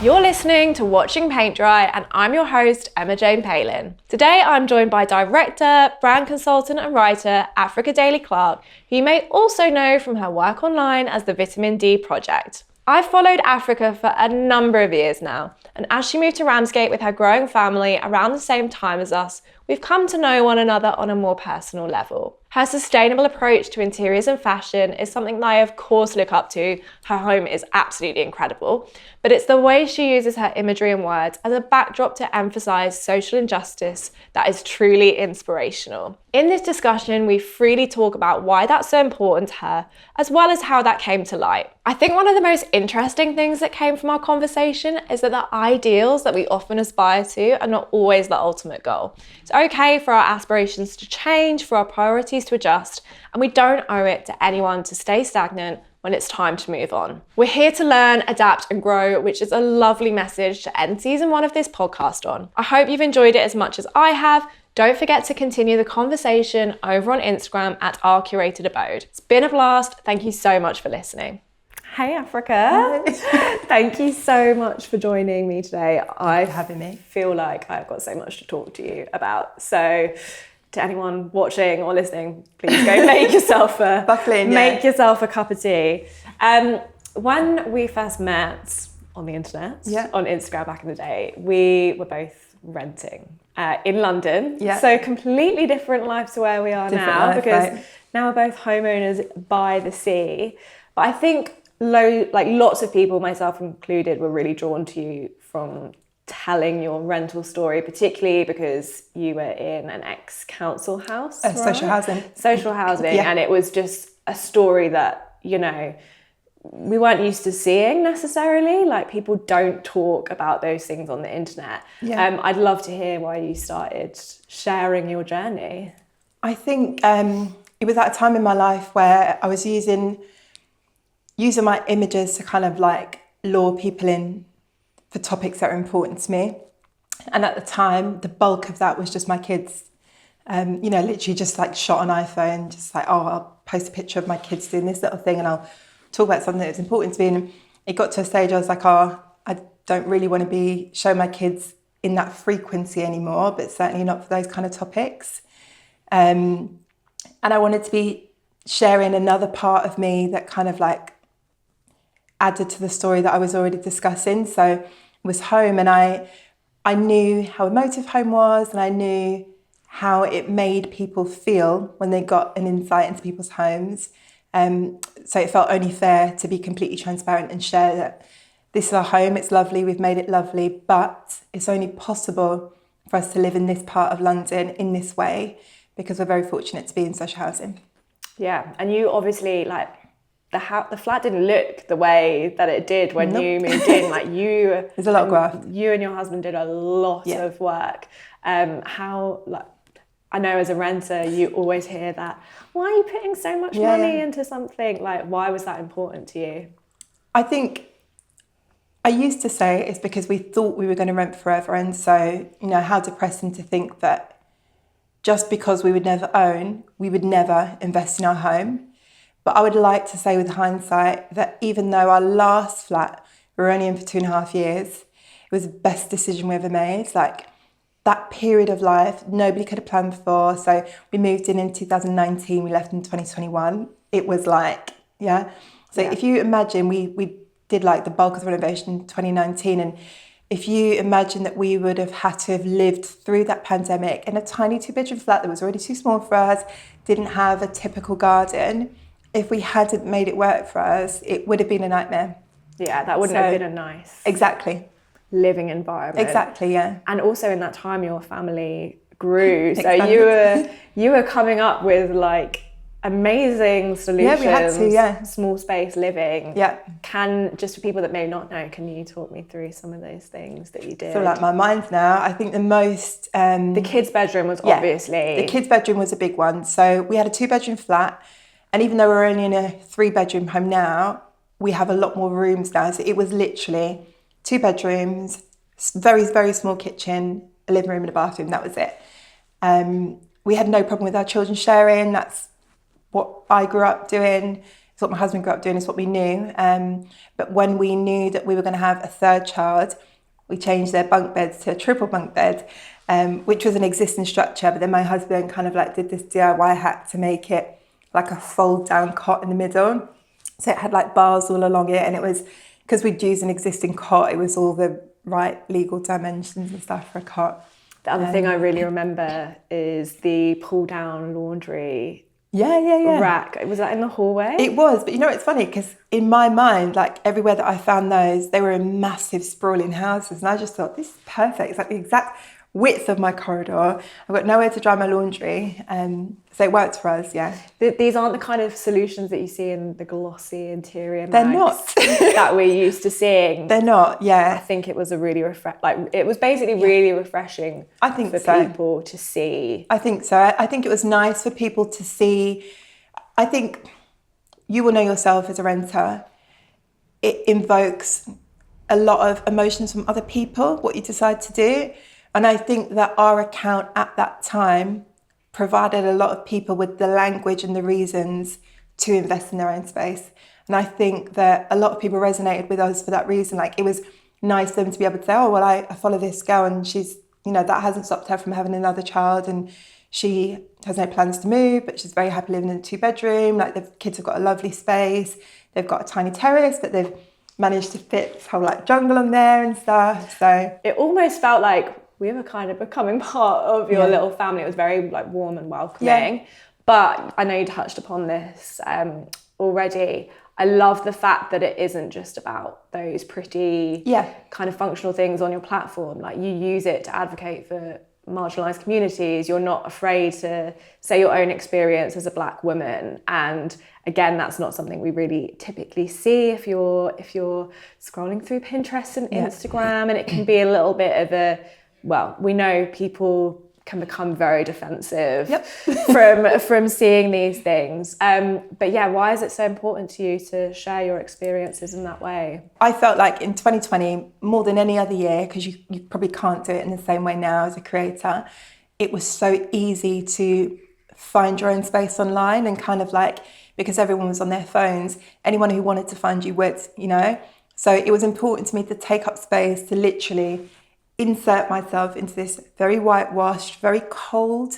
You're listening to Watching Paint Dry, and I'm your host, Emma Jane Palin. Today, I'm joined by director, brand consultant, and writer Africa Daly Clark, who you may also know from her work online as the Vitamin D Project. I've followed Africa for a number of years now, and as she moved to Ramsgate with her growing family around the same time as us, we've come to know one another on a more personal level. Her sustainable approach to interiors and fashion is something that I of course look up to. Her home is absolutely incredible, but it's the way she uses her imagery and words as a backdrop to emphasise social injustice that is truly inspirational. In this discussion, we freely talk about why that's so important to her, as well as how that came to light. I think one of the most interesting things that came from our conversation is that the ideals that we often aspire to are not always the ultimate goal. It's okay for our aspirations to change, for our priorities to adjust, and we don't owe it to anyone to stay stagnant when it's time to move on. We're here to learn, adapt, and grow, which is a lovely message to end season 1 of this podcast on. I hope you've enjoyed it as much as I have. Don't forget to continue the conversation over on Instagram at Our Curated Abode. It's been a blast. Thank you so much for listening. Hey Africa, thank you so much for joining me today. Thank you for having me. Feel like I've got so much to talk to you about. So to anyone watching or listening, please go make yourself a yourself a cup of tea. When we first met on the internet, on Instagram back in the day, we were both renting in London. So completely different life to where we are now, because now we're both homeowners by the sea. But I think lots of people, myself included, were really drawn to you from telling your rental story, particularly because you were in an ex-council house, right? Social housing, and it was just a story that, you know, we weren't used to seeing necessarily. Like, people don't talk about those things on the internet. I'd love to hear why you started sharing your journey. I think it was at a time in my life where I was using my images to kind of like lure people in for topics that are important to me. And at the time, the bulk of that was just my kids, literally just like shot on iPhone, just like, I'll post a picture of my kids doing this little thing and I'll talk about something that was important to me. And it got to a stage I was like, I don't really want to be showing my kids in that frequency anymore, but certainly not for those kind of topics. And I wanted to be sharing another part of me that kind of like added to the story that I was already discussing. So it was home, and I knew how emotive home was, and I knew how it made people feel when they got an insight into people's homes. So it felt only fair to be completely transparent and share that this is our home, it's lovely, we've made it lovely, but it's only possible for us to live in this part of London in this way because we're very fortunate to be in social housing. Yeah, and you obviously, like, the flat didn't look the way that it did when you moved in. Like, there's a lot of graft. You and your husband did a lot of work. I know as a renter, you always hear that, why are you putting so much money into something? Like, why was that important to you? I think I used to say it's because we thought we were going to rent forever. And so, you know, how depressing to think that just because we would never own, we would never invest in our home. But I would like to say with hindsight that even though our last flat, we were only in for 2.5 years, it was the best decision we ever made. Like, that period of life, nobody could have planned for. So we moved in 2019, we left in 2021. It was like, if you imagine, we did like the bulk of the renovation in 2019. And if you imagine that we would have had to have lived through that pandemic in a tiny 2-bedroom flat that was already too small for us, didn't have a typical garden, if we hadn't made it work for us, it would have been a nightmare. Yeah, that wouldn't have been a nice living environment. Exactly, yeah. And also in that time, your family grew. So you were coming up with like amazing solutions. Yeah, we had to, Small space living. Yeah. Just for people that may not know, can you talk me through some of those things that you did? I feel like my mind now. I think the most... the kids' bedroom was obviously... The kids' bedroom was a big one. So we had a 2-bedroom flat. And even though we're only in a 3-bedroom home now, we have a lot more rooms now. So it was literally 2 bedrooms, very, very small kitchen, a living room and a bathroom. That was it. We had no problem with our children sharing. That's what I grew up doing. It's what my husband grew up doing, it's what we knew. But when we knew that we were going to have a third child, we changed their bunk beds to a triple bunk bed, which was an existing structure. But then my husband kind of like did this DIY hack to make it like a fold down cot in the middle. So it had like bars all along it, and it was, because we'd used an existing cot, it was all the right legal dimensions and stuff for a cot. The other thing I really remember is the pull down laundry rack. Was that in the hallway? It was, but you know, it's funny because in my mind, like everywhere that I found those, they were in massive sprawling houses, and I just thought, this is perfect. It's like the exact width of my corridor. I've got nowhere to dry my laundry, so it worked for us. Yeah, these aren't the kind of solutions that you see in the glossy interior mags. They're not that we're used to seeing. They're not. Yeah, I think it was a really it was basically really refreshing. I think for so. People to see. I think so. I think it was nice for people to see. I think you will know yourself as a renter. It invokes a lot of emotions from other people, what you decide to do. And I think that our account at that time provided a lot of people with the language and the reasons to invest in their own space. And I think that a lot of people resonated with us for that reason. Like, it was nice for them to be able to say, oh, well, I follow this girl and she's, you know, that hasn't stopped her from having another child, and she has no plans to move, but she's very happy living in a 2-bedroom. Like, the kids have got a lovely space. They've got a tiny terrace, but they've managed to fit this whole like jungle on there and stuff. So it almost felt like we were kind of becoming part of your little family. It was very like warm and welcoming. Yeah. But I know you touched upon this already. I love the fact that it isn't just about those pretty kind of functional things on your platform. Like, you use it to advocate for marginalised communities. You're not afraid to say your own experience as a Black woman. And again, that's not something we really typically see if you're scrolling through Pinterest and Instagram, and it can be a little bit of a, well, we know people can become very defensive from seeing these things. But yeah, why is it so important to you to share your experiences in that way? I felt like in 2020, more than any other year, because you probably can't do it in the same way now as a creator, it was so easy to find your own space online, and kind of like, because everyone was on their phones, anyone who wanted to find you would, you know? So it was important to me to take up space, to literally insert myself into this very whitewashed, very cold,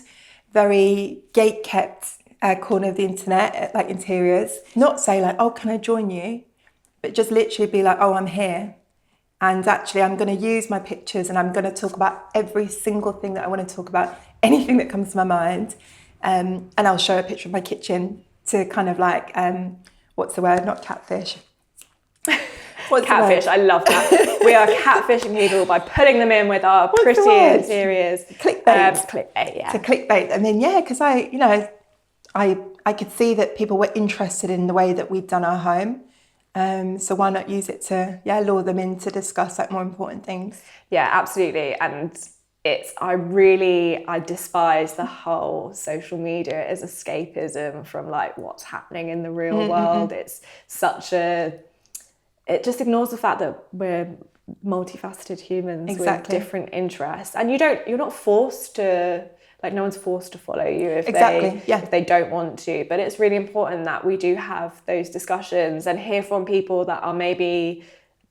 very gate-kept corner of the internet, like interiors. Not say like, oh, can I join you? But just literally be like, oh, I'm here. And actually, I'm going to use my pictures and I'm going to talk about every single thing that I want to talk about, anything that comes to my mind. And I'll show a picture of my kitchen to kind of like, what's the word? Not catfish. Catfish, I love that. We are catfishing people by putting them in with our pretty interiors. Clickbait. Clickbait, yeah. To clickbait. I mean, yeah, because I could see that people were interested in the way that we've done our home. So why not use it to, lure them in to discuss like more important things? Yeah, absolutely. And I despise the whole social media as escapism from like what's happening in the real world. It's it just ignores the fact that we're multifaceted humans with different interests, and you're not forced to, like, no one's forced to follow you if they don't want to. But it's really important that we do have those discussions and hear from people that are maybe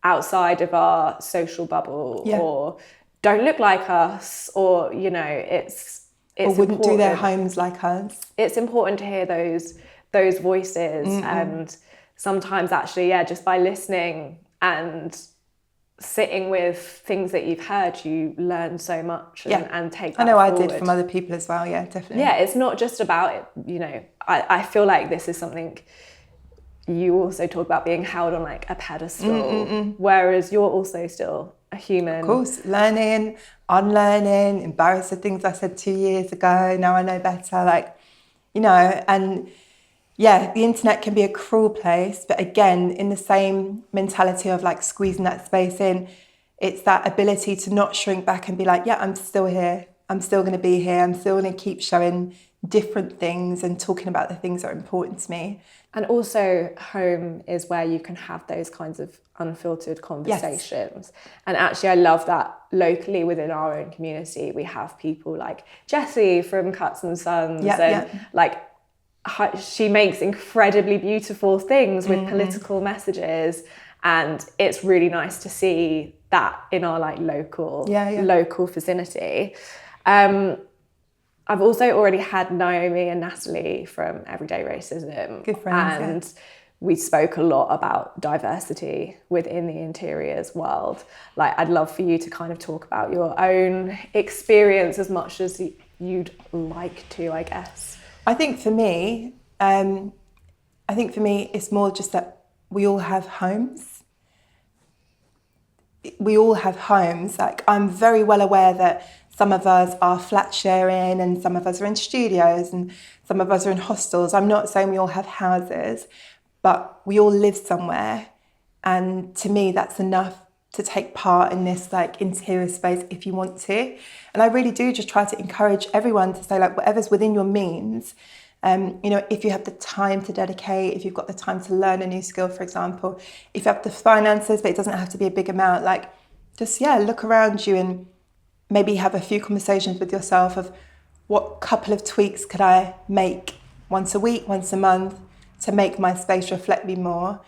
outside of our social bubble or don't look like us, or it's or wouldn't important. Do their homes like us. It's important to hear those voices, and sometimes actually, just by listening and sitting with things that you've heard, you learn so much and take that I know forward. I did from other people as well, definitely. Yeah, it's not just about it, I feel like this is something you also talk about, being held on like a pedestal, whereas you're also still a human. Of course, learning, unlearning, embarrassed of things I said 2 years ago, now I know better, and the internet can be a cruel place, but again, in the same mentality of like squeezing that space in, it's that ability to not shrink back and be like, I'm still here. I'm still going to be here. I'm still going to keep showing different things and talking about the things that are important to me. And also, home is where you can have those kinds of unfiltered conversations. Yes. And actually, I love that locally within our own community, we have people like Jessie from Cuts and Sons, like she makes incredibly beautiful things with political messages, and it's really nice to see that in our like local vicinity. I've also already had Naomi and Natalie from Everyday Racism. Good friends, and we spoke a lot about diversity within the interiors world. Like, I'd love for you to kind of talk about your own experience as much as you'd like to, I guess. I think for me, it's more just that we all have homes. We all have homes. Like, I'm very well aware that some of us are flat sharing and some of us are in studios and some of us are in hostels. I'm not saying we all have houses, but we all live somewhere. And to me, that's enough to take part in this like interior space if you want to. And I really do just try to encourage everyone to say, like, whatever's within your means, if you have the time to dedicate, if you've got the time to learn a new skill, for example, if you have the finances, but it doesn't have to be a big amount, like, just, look around you and maybe have a few conversations with yourself of what couple of tweaks could I make once a week, once a month, to make my space reflect me more,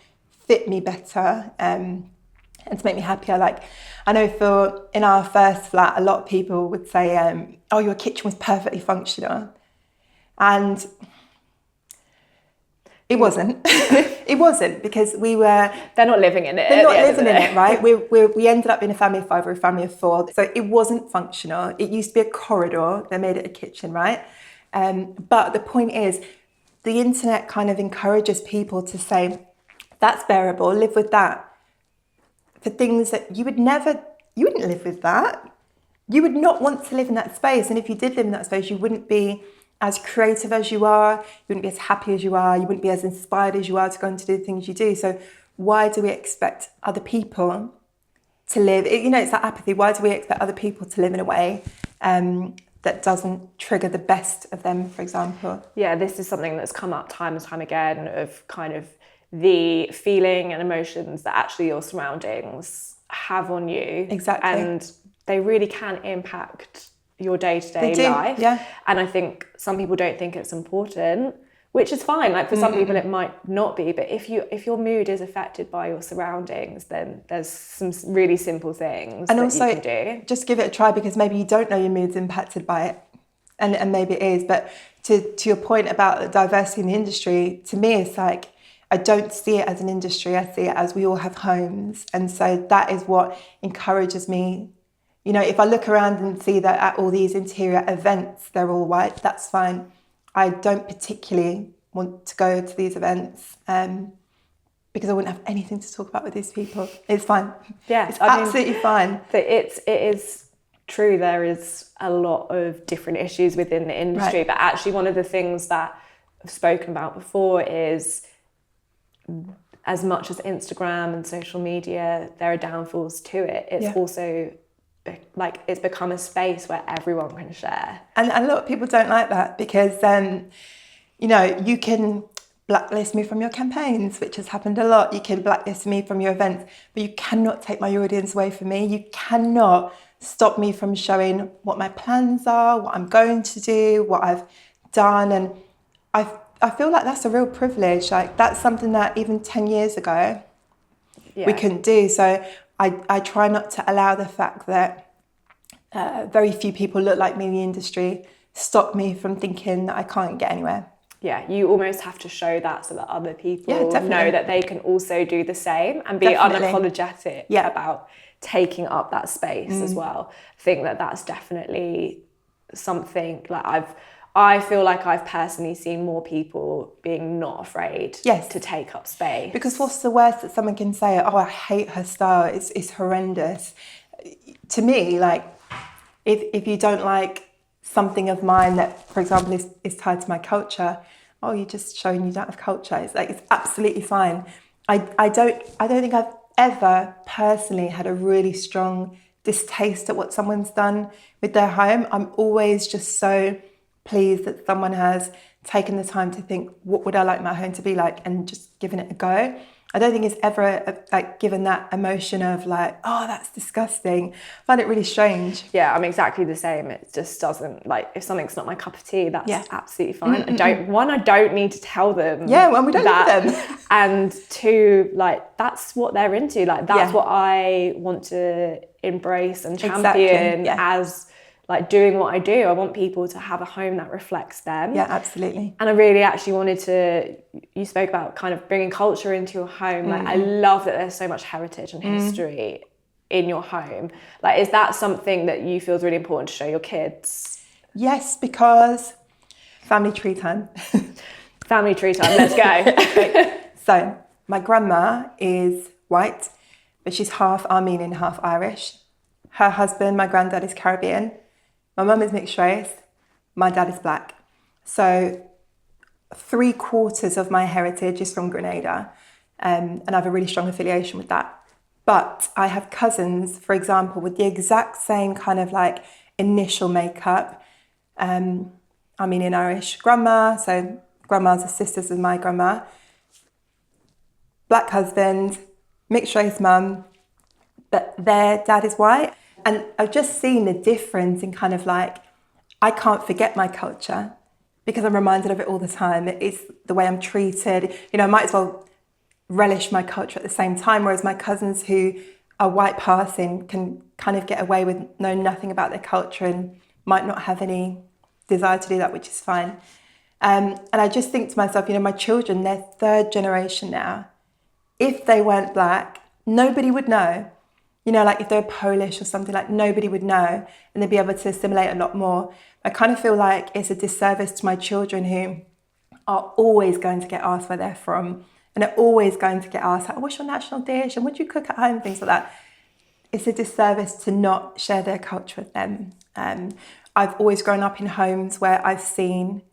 fit me better, and to make me happier. Like, I know in our first flat, a lot of people would say, oh, your kitchen was perfectly functional. And it wasn't. It wasn't, because they're not living in it. They're not living in it, right? We ended up being a family of 5 or a family of 4. So it wasn't functional. It used to be a corridor. They made it a kitchen, right? But the point is, the internet kind of encourages people to say, that's bearable, live with that. For things that you wouldn't live with that. You would not want to live in that space. And if you did live in that space, you wouldn't be as creative as you are, you wouldn't be as happy as you are, you wouldn't be as inspired as you are to go and to do the things you do. So why do we expect other people to live? It's that apathy. Why do we expect other people to live in a way that doesn't trigger the best of them, for example? Yeah, this is something that's come up time and time again, of kind of the feeling and emotions that actually your surroundings have on you. Exactly. And they really can impact your day-to-day life. Yeah. And I think some people don't think it's important, which is fine. Like, for some people it might not be, but if your mood is affected by your surroundings, then there's some really simple things and that also, you can do. Just give it a try, because maybe you don't know your mood's impacted by it. And maybe it is. But to your point about the diversity in the industry, to me, it's like, I don't see it as an industry. I see it as we all have homes. And so that is what encourages me. If I look around and see that at all these interior events, they're all white, that's fine. I don't particularly want to go to these events because I wouldn't have anything to talk about with these people. It's fine. Yeah, it's absolutely fine. It is true. There is a lot of different issues within the industry, Right. but actually one of the things that I've spoken about before is, as much as Instagram and social media, there are downfalls to it. It's also like, it's become a space where everyone can share. And a lot of people don't like that, because you can blacklist me from your campaigns, which has happened a lot. You can blacklist me from your events, but you cannot take my audience away from me. You cannot stop me from showing what my plans are, what I'm going to do, what I've done. And I feel like that's a real privilege. Like, that's something that even 10 years ago we couldn't do. So I try not to allow the fact that very few people look like me in the industry stop me from thinking that I can't get anywhere. Yeah, you almost have to show that so that other people definitely know that they can also do the same and be Definitely. unapologetic about taking up that space as well. I think that that's definitely something, like, I feel like I've personally seen more people being not afraid to take up space. Because what's the worst that someone can say? Oh, I hate her style. It's horrendous. To me, like, if you don't like something of mine that, for example, is tied to my culture, oh, you're just showing you don't have culture. It's like, it's absolutely fine. I don't think I've ever personally had a really strong distaste at what someone's done with their home. I'm always just so pleased that someone has taken the time to think, what would I like my home to be like, and just given it a go. I don't think it's ever like given that emotion of like, oh, that's disgusting. I find it really strange. Yeah, I'm exactly the same. It just doesn't, like, if something's not my cup of tea, that's absolutely fine. I don't need to tell them. Yeah, well, we don't need them. And two, like, that's what they're into. Like, that's what I want to embrace and champion as, like, doing what I do. I want people to have a home that reflects them. Yeah, absolutely. And I really actually wanted to, you spoke about kind of bringing culture into your home. Like, I love that there's so much heritage and history in your home. Like, is that something that you feel is really important to show your kids? Yes, because family tree time. Family tree time, let's go. So my grandma is white, but she's half Armenian, half Irish. Her husband, my granddad, is Caribbean. My mum is mixed race. My dad is black. So 3/4 of my heritage is from Grenada, and I have a really strong affiliation with that. But I have cousins, for example, with the exact same kind of like initial makeup. Armenian Irish grandma, so grandmas are sisters with my grandma. Black husband, mixed race mum, but their dad is white. And I've just seen the difference in kind of like, I can't forget my culture because I'm reminded of it all the time. It's the way I'm treated. You know, I might as well relish my culture at the same time, whereas my cousins who are white passing can kind of get away with knowing nothing about their culture and might not have any desire to do that, which is fine. And I just think to myself, you know, my children, they're third generation now. If they weren't black, nobody would know. You know, like if they're Polish or something, like nobody would know and they'd be able to assimilate a lot more. I kind of feel like it's a disservice to my children who are always going to get asked where they're from and are always going to get asked, like, what's your national dish and what do you cook at home, things like that. It's a disservice to not share their culture with them. I've always grown up in homes where I've seen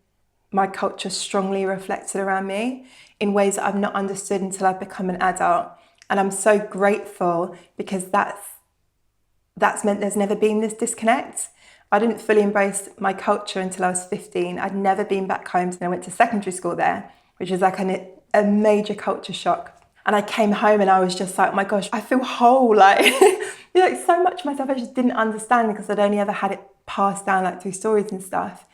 my culture strongly reflected around me in ways that I've not understood until I've become an adult. And I'm so grateful because that's meant there's never been this disconnect. I didn't fully embrace my culture until I was 15. I'd never been back home, and I went to secondary school there, which was like a major culture shock. And I came home and I was just like, oh my gosh, I feel whole. Like, you know, like so much of myself I just didn't understand because I'd only ever had it passed down like through stories and stuff.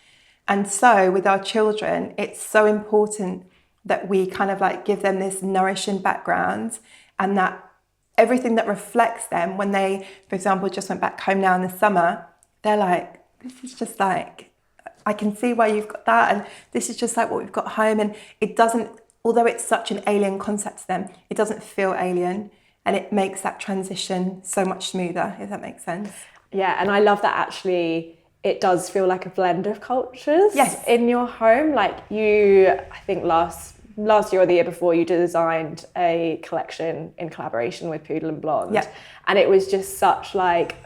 And so with our children, it's so important that we kind of like give them this nourishing background and that everything that reflects them when they, for example, just went back home now in the summer, they're like, this is just like, I can see why you've got that. And this is just like what we've got home. And it doesn't, although it's such an alien concept to them, it doesn't feel alien. And it makes that transition so much smoother, if that makes sense. Yeah, and I love that actually it does feel like a blend of cultures in your home. Like you, I think last year or the year before, you designed a collection in collaboration with Poodle and Blonde. Yeah. And it was just such like,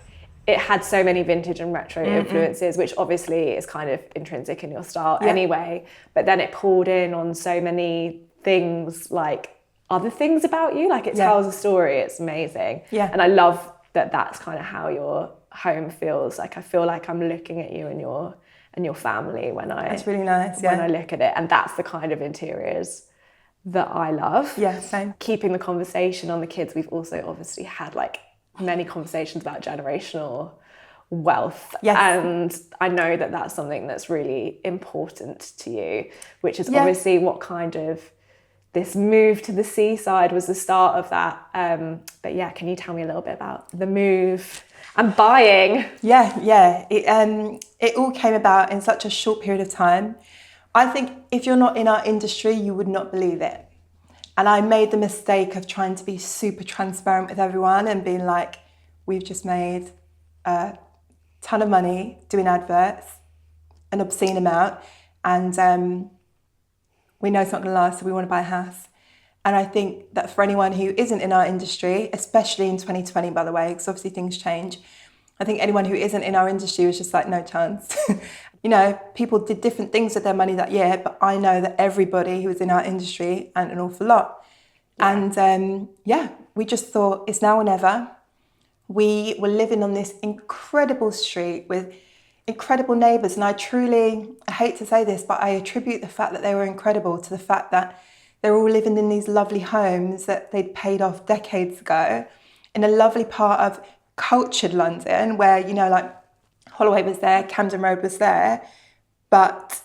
it had so many vintage and retro influences, which obviously is kind of intrinsic in your style anyway. But then it pulled in on so many things, like other things about you. Like it tells a story. It's amazing. Yeah. And I love that that's kind of how your home feels. Like I feel like I'm looking at you and your family when That's really nice. When I look at it. And that's the kind of interiors that I love. Yeah, same. Keeping the conversation on the kids, we've also obviously had like many conversations about generational wealth. Yes. And I know that that's something that's really important to you, which is obviously what kind of this move to the seaside was the start of that. But yeah, can you tell me a little bit about the move and buying? Yeah. It all came about in such a short period of time. I think if you're not in our industry, you would not believe it. And I made the mistake of trying to be super transparent with everyone and being like, we've just made a ton of money doing adverts, an obscene amount, and we know it's not going to last, so we want to buy a house. And I think that for anyone who isn't in our industry, especially in 2020, by the way, because obviously things change, I think anyone who isn't in our industry was just like, no chance. You know, people did different things with their money that year, but I know that everybody who was in our industry earned an awful lot. Yeah. And we just thought it's now or never. We were living on this incredible street with incredible neighbours. And I hate to say this, but I attribute the fact that they were incredible to the fact that They're all living in these lovely homes that they'd paid off decades ago in a lovely part of cultured London where, you know, like Holloway was there, Camden Road was there, but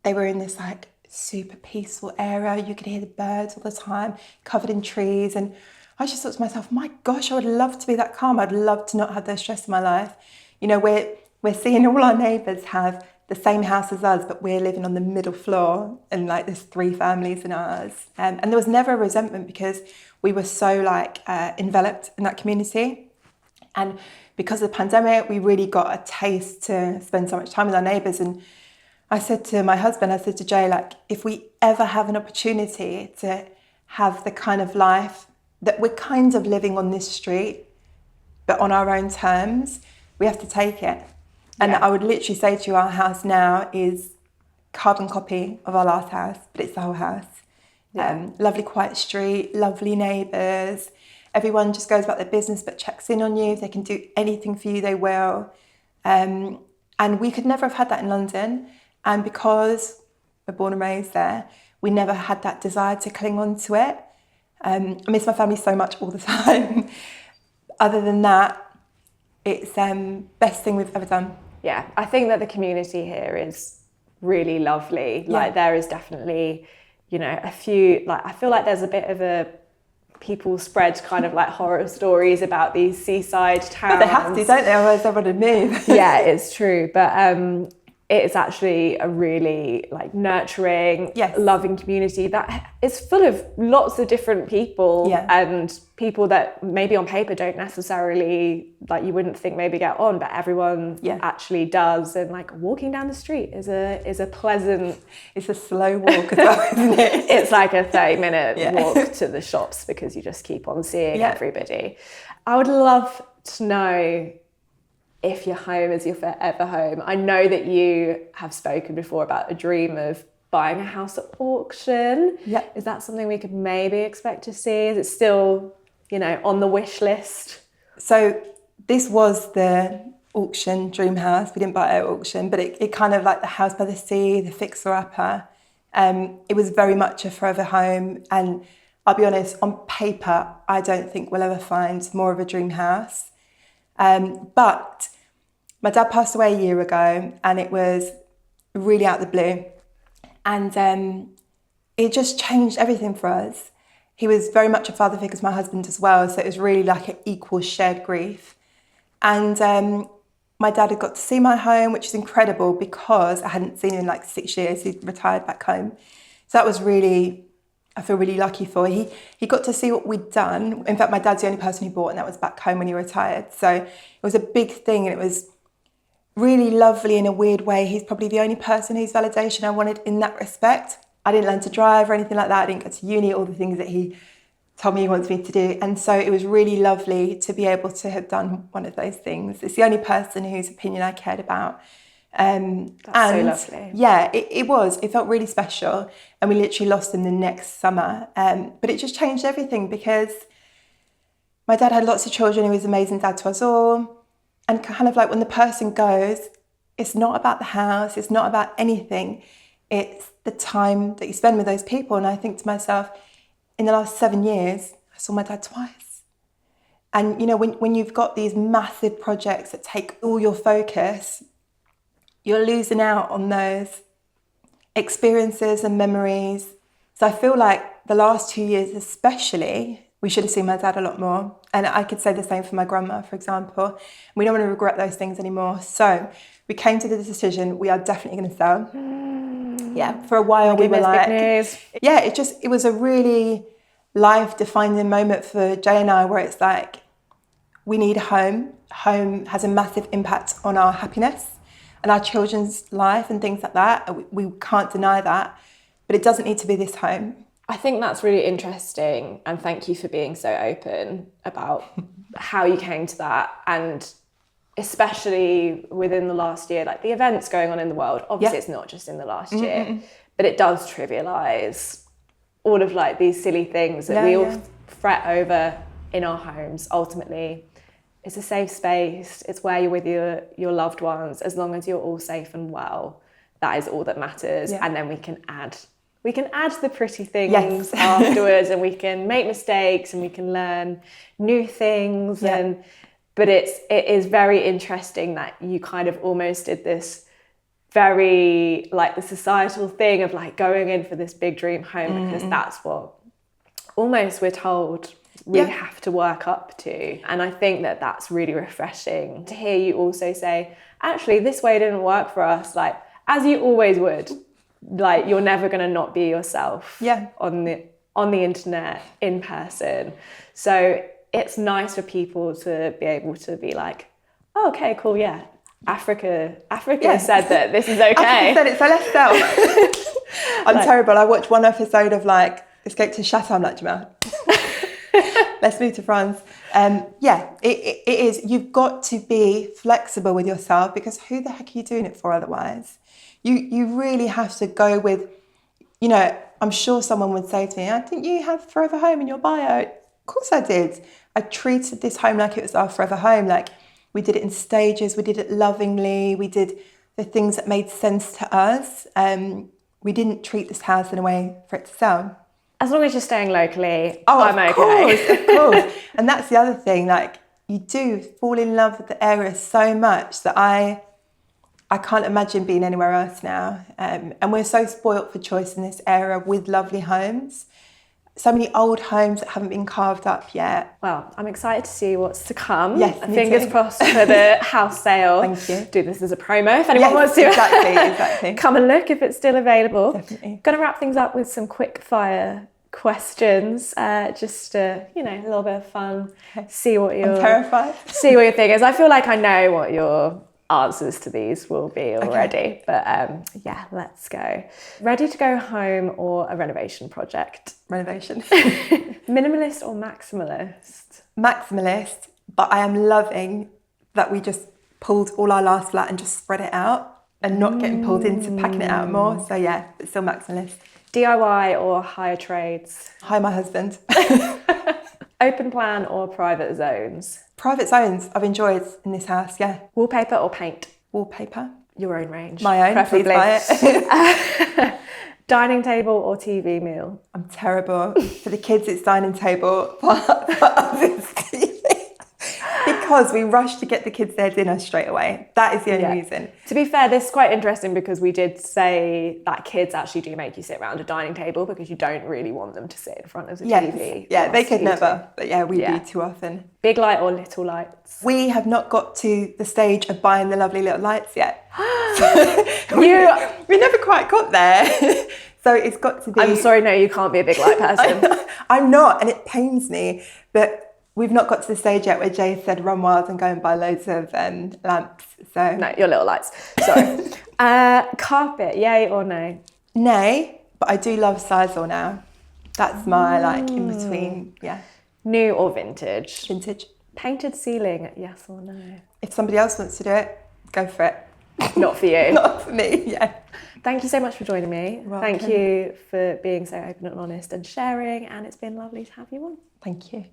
they were in this like super peaceful area. You could hear the birds all the time, covered in trees. And I just thought to myself, my gosh, I would love to be that calm. I'd love to not have the stress in my life. You know, we're seeing all our neighbours have the same house as us, but we're living on the middle floor and like there's 3 families in ours. And there was never a resentment because we were so like enveloped in that community. And because of the pandemic, we really got a taste to spend so much time with our neighbours. And I said to my husband, I said to Jay, like, if we ever have an opportunity to have the kind of life that we're kind of living on this street, but on our own terms, we have to take it. And I would literally say to you, our house now is carbon copy of our last house, but it's the whole house. Lovely quiet street, lovely neighbours. Everyone just goes about their business but checks in on you. If they can do anything for you, they will. And we could never have had that in London. And because we're born and raised there, we never had that desire to cling on to it. I miss my family so much all the time. Other than that, it's best thing we've ever done. Yeah, I think that the community here is really lovely. Like there is definitely, you know, a few, like I feel like there's a bit of a people spread kind of like horror stories about these seaside towns. But they have to, don't they? Otherwise everyone would move. Yeah, it's true. But it's actually a really like nurturing, loving community that is full of lots of different people and people that maybe on paper don't necessarily, like you wouldn't think maybe get on, but everyone actually does. And like walking down the street is a pleasant... It's a slow walk as well, isn't it? It's like a 30-minute walk to the shops because you just keep on seeing everybody. I would love to know if your home is your forever home. I know that you have spoken before about a dream of buying a house at auction. Yeah. Is that something we could maybe expect to see? Is it still, you know, on the wish list? So this was the auction dream house. We didn't buy it at auction, but it kind of like the house by the sea, the fixer-upper. It was very much a forever home. And I'll be honest, on paper, I don't think we'll ever find more of a dream house. But my dad passed away a year ago and it was really out of the blue. And it just changed everything for us. He was very much a father figure to my husband as well. So it was really like an equal shared grief. And my dad had got to see my home, which is incredible because I hadn't seen him in like 6 years. He'd retired back home. So that was really, I feel really lucky for. He got to see what we'd done. In fact, my dad's the only person who bought, and that was back home when he retired. So it was a big thing, and it was really lovely in a weird way. He's probably the only person whose validation I wanted in that respect. I didn't learn to drive or anything like that. I didn't go to uni, all the things that he told me he wants me to do. And so it was really lovely to be able to have done one of those things. It's the only person whose opinion I cared about. That's so lovely. Yeah, it was. It felt really special. And we literally lost him the next summer. But it just changed everything because my dad had lots of children. He was an amazing dad to us all. And kind of like when the person goes, it's not about the house. It's not about anything. It's the time that you spend with those people. And I think to myself, in the last 7 years, I saw my dad twice. And, you know, when you've got these massive projects that take all your focus, you're losing out on those experiences and memories. So I feel like the last 2 years especially, we should have seen my dad a lot more. And I could say the same for my grandma, for example. We don't want to regret those things anymore. So we came to the decision, we are definitely going to sell. Yeah, for a while we were like... Yeah, it was a really life-defining moment for Jay and I where it's like, we need a home. Home has a massive impact on our happiness and our children's life and things like that. We can't deny that, but it doesn't need to be this home. I think that's really interesting, and thank you for being so open about how you came to that, and especially within the last year, like the events going on in the world. Obviously, it's not just in the last year, but it does trivialise all of like these silly things that we all fret over in our homes. Ultimately, it's a safe space. It's where you're with your loved ones. As long as you're all safe and well, that is all that matters. Yeah. And then we can add We can add the pretty things Yes. afterwards, and we can make mistakes and we can learn new things. Yeah. But it is very interesting that you kind of almost did this very like the societal thing of like going in for this big dream home because that's what almost we're told we have to work up to. And I think that that's really refreshing to hear you also say, actually, this way didn't work for us, like as you always would. Like you're never going to not be yourself on the internet, in person. So it's nice for people to be able to be like, oh, okay, cool, yeah. Africa said that this is okay. Africa said it, so let's sell. I'm terrible. I watched one episode of like Escape to Chateau. I'm like, Jamal, let's move to France. It is. You've got to be flexible with yourself because who the heck are you doing it for otherwise? You really have to go with, you know, I'm sure someone would say to me, I think you have Forever Home in your bio. Of course I did. I treated this home like it was our forever home. Like we did it in stages, we did it lovingly, we did the things that made sense to us. We didn't treat this house in a way for it to sell. As long as you're staying locally, I'm okay. Of course. And that's the other thing, like you do fall in love with the area so much that I can't imagine being anywhere else now. And we're so spoilt for choice in this area with lovely homes. So many old homes that haven't been carved up yet. Well, I'm excited to see what's to come. Yes, me Fingers too. crossed for the house sale. Thank you. Do this as a promo if anyone wants to. Exactly. Come and look if it's still available. Definitely. Going to wrap things up with some quick fire questions, just to, you know, a little bit of fun. See what I'm terrified. See what your thing is. I feel like I know what your answers to these will be already. Okay. But let's go. Ready to go home or a renovation project? Renovation. Minimalist or maximalist? Maximalist, but I am loving that we just pulled all our last flat and just spread it out and not getting pulled into packing it out more. So yeah, but still maximalist. DIY or hire trades? Hi, my husband. Open plan or private zones? Private zones I've enjoyed in this house, yeah. Wallpaper or paint? Wallpaper. Your own range. My own, preferably. please buy it. Dining table or TV meal? I'm terrible. For the kids, it's dining table. For us, it's TV. Because we rush to get the kids their dinner straight away. That is the only reason. To be fair, this is quite interesting because we did say that kids actually do make you sit around a dining table because you don't really want them to sit in front of the TV. Yeah, they could never. But yeah, we do too often. Big light or little lights? We have not got to the stage of buying the lovely little lights yet. We never quite got there. So it's got to be... I'm sorry, no, you can't be a big light person. I'm not, and it pains me. But we've not got to the stage yet where Jay said run wild and go and buy loads of lamps. So no, your little lights. Sorry. Carpet, yay or no? Nay, but I do love Sizewell now. That's my like in between, yeah. New or vintage? Vintage. Painted ceiling, yes or no? If somebody else wants to do it, go for it. Not for you. Not for me, yeah. Thank you so much for joining me. Thank you for being so open and honest and sharing, and it's been lovely to have you on. Thank you.